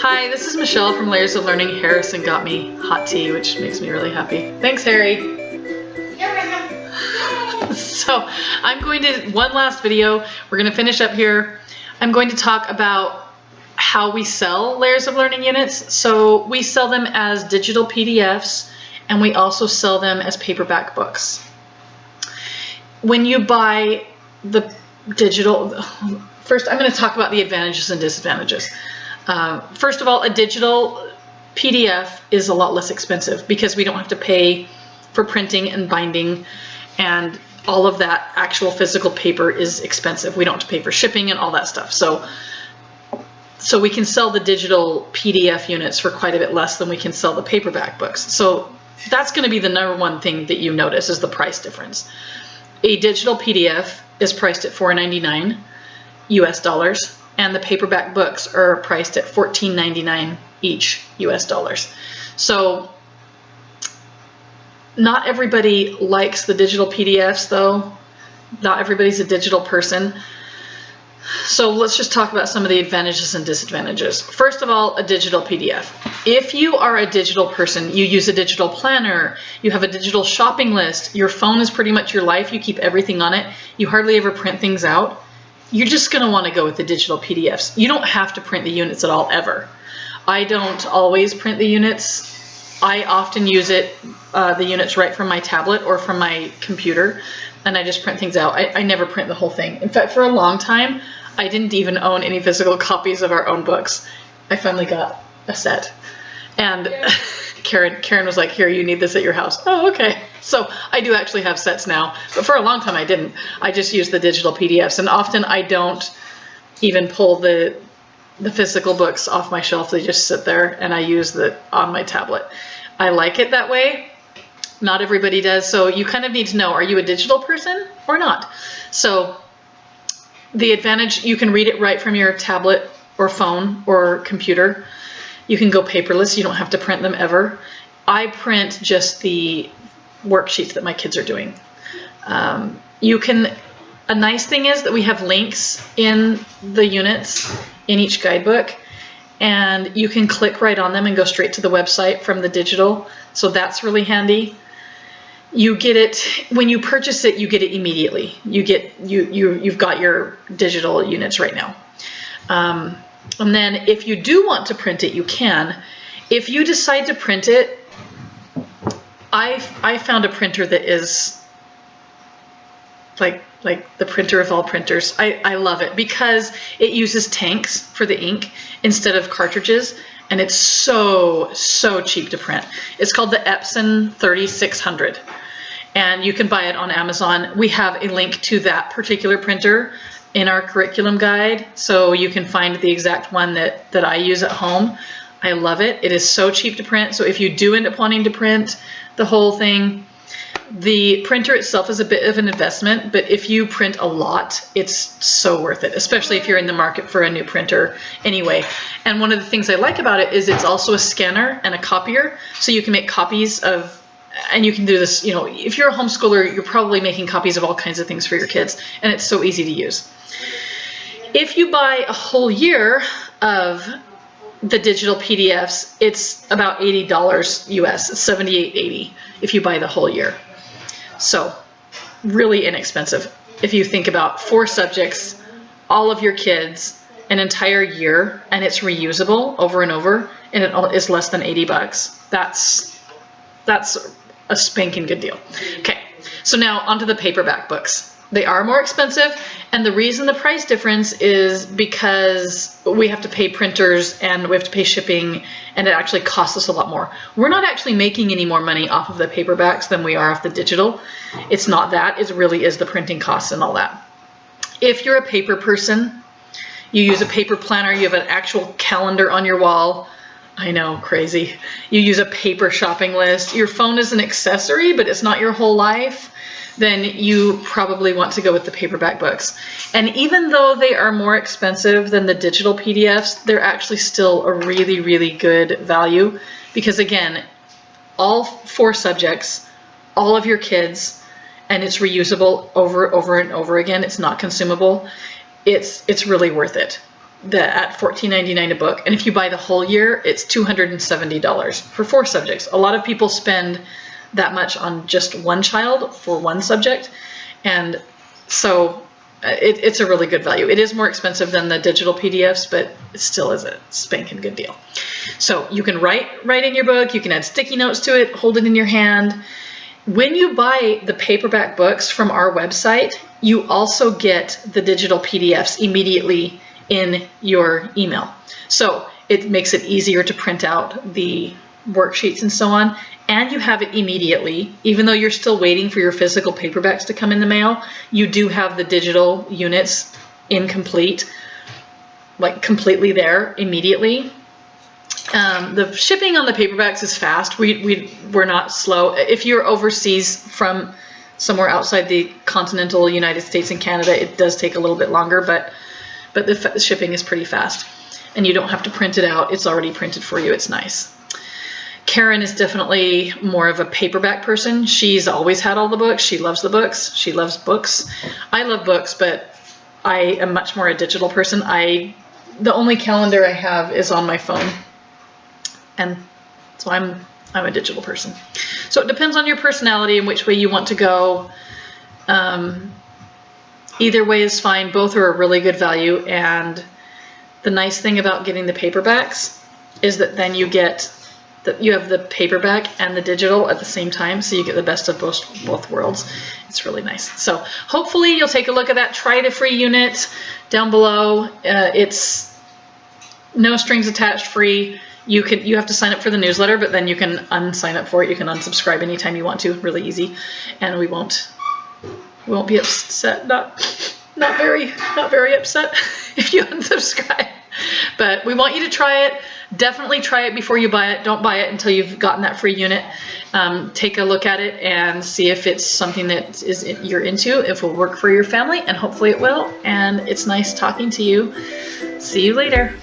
Hi, this is Michelle from Layers of Learning. Harrison got me hot tea, which makes me really happy. Thanks, Harry. So I'm going to, one last video, we're going to finish up here. I'm going to talk about how we sell Layers of Learning units. So we sell them as digital PDFs, and we also sell them as paperback books. When you buy the digital, first I'm going to talk about the advantages and disadvantages. First of all, a digital PDF is a lot less expensive because we don't have to pay for printing and binding, and all of that actual physical paper is expensive. We don't have to pay for shipping and all that stuff. So we can sell the digital PDF units for quite a bit less than we can sell the paperback books. So that's going to be the number one thing that you notice is the price difference. A digital PDF is priced at $4.99 US dollars, and the paperback books are priced at $14.99 each US dollars. So not everybody likes the digital PDFs though. Not everybody's a digital person. So let's just talk about some of the advantages and disadvantages. First of all, a digital PDF. If you are a digital person, you use a digital planner, you have a digital shopping list, your phone is pretty much your life, you keep everything on it, you hardly ever print things out, you're just going to want to go with the digital PDFs. You don't have to print the units at all, ever. I don't always print the units. I often use the units right from my tablet or from my computer, and I just print things out. I never print the whole thing. In fact, for a long time, I didn't even own any physical copies of our own books. I finally got a set. And Karen was like, here, you need this at your house. Oh, okay. So I do actually have sets now, but for a long time I didn't. I just used the digital PDFs, and often I don't even pull the physical books off my shelf. They just sit there, and I use on my tablet. I like it that way. Not everybody does, so you kind of need to know, are you a digital person or not? So the advantage, you can read it right from your tablet or phone or computer. You can go paperless. You don't have to print them ever. I print just the worksheets that my kids are doing. A nice thing is that we have links in the units in each guidebook, and you can click right on them and go straight to the website from the digital. So that's really handy. You get it when you purchase it. You get it immediately. You've got your digital units right now. And then if you do want to print it, you can. If you decide to print it, I found a printer that is like the printer of all printers. I love it because it uses tanks for the ink instead of cartridges, and it's so cheap to print. It's called the Epson 3600, and you can buy it on Amazon. We have a link to that particular printer in our curriculum guide, so you can find the exact one that I use at home. I love it. It is so cheap to print. So if you do end up wanting to print the whole thing, the printer itself is a bit of an investment, but if you print a lot, it's so worth it, especially if you're in the market for a new printer anyway. And one of the things I like about it is it's also a scanner and a copier, so you can make copies of, and you can do this, you know, if you're a homeschooler, you're probably making copies of all kinds of things for your kids, and it's so easy to use. If you buy a whole year of the digital PDFs, it's about $80 US, $78.80 if you buy the whole year. So really inexpensive. If you think about 4 subjects, all of your kids, an entire year, and it's reusable over and over, and it is less than 80 bucks. That's a spanking good deal. Okay, so now onto the paperback books. They are more expensive, and the reason the price difference is because we have to pay printers and we have to pay shipping, and it actually costs us a lot more. We're not actually making any more money off of the paperbacks than we are off the digital. It's not that, it really is the printing costs and all that. If you're a paper person, you use a paper planner, you have an actual calendar on your wall. I know, crazy. You use a paper shopping list. Your phone is an accessory, but it's not your whole life. Then you probably want to go with the paperback books. And even though they are more expensive than the digital PDFs, they're actually still a really good value, because again, all 4 subjects, all of your kids, and it's reusable over and over again. It's not consumable. It's really worth it. at $14.99 a book. And if you buy the whole year, it's $270 for 4 subjects. A lot of people spend that much on just one child for one subject. And so it's a really good value. It is more expensive than the digital PDFs, but it still is a spanking good deal. So you can write in your book. You can add sticky notes to it, hold it in your hand. When you buy the paperback books from our website, you also get the digital PDFs immediately in your email. So it makes it easier to print out the worksheets and so on, and you have it immediately. Even though you're still waiting for your physical paperbacks to come in the mail, you do have the digital units incomplete, like completely there immediately. The shipping on the paperbacks is fast. We're not slow. If you're overseas from somewhere outside the continental United States and Canada, it does take a little bit longer, but the shipping is pretty fast. And you don't have to print it out. It's already printed for you. It's nice. Karen is definitely more of a paperback person. She's always had all the books. She loves the books. She loves books. I love books, but I am much more a digital person. The only calendar I have is on my phone. And so I'm a digital person. So it depends on your personality and which way you want to go. Either way is fine. Both are a really good value. And the nice thing about getting the paperbacks is that then you have the paperback and the digital at the same time, so you get the best of both worlds. It's really nice. So hopefully you'll take a look at that. Try the free unit down below. It's no strings attached, free. You have to sign up for the newsletter, but then you can unsign up for it. You can unsubscribe anytime you want to. Really easy, and we won't be upset. Not very upset if you unsubscribe. But we want you to try it. Definitely try it before you buy it. Don't buy it until you've gotten that free unit. Take a look at it and see if it's something that you're into, if it will work for your family, and hopefully it will. And it's nice talking to you. See you later.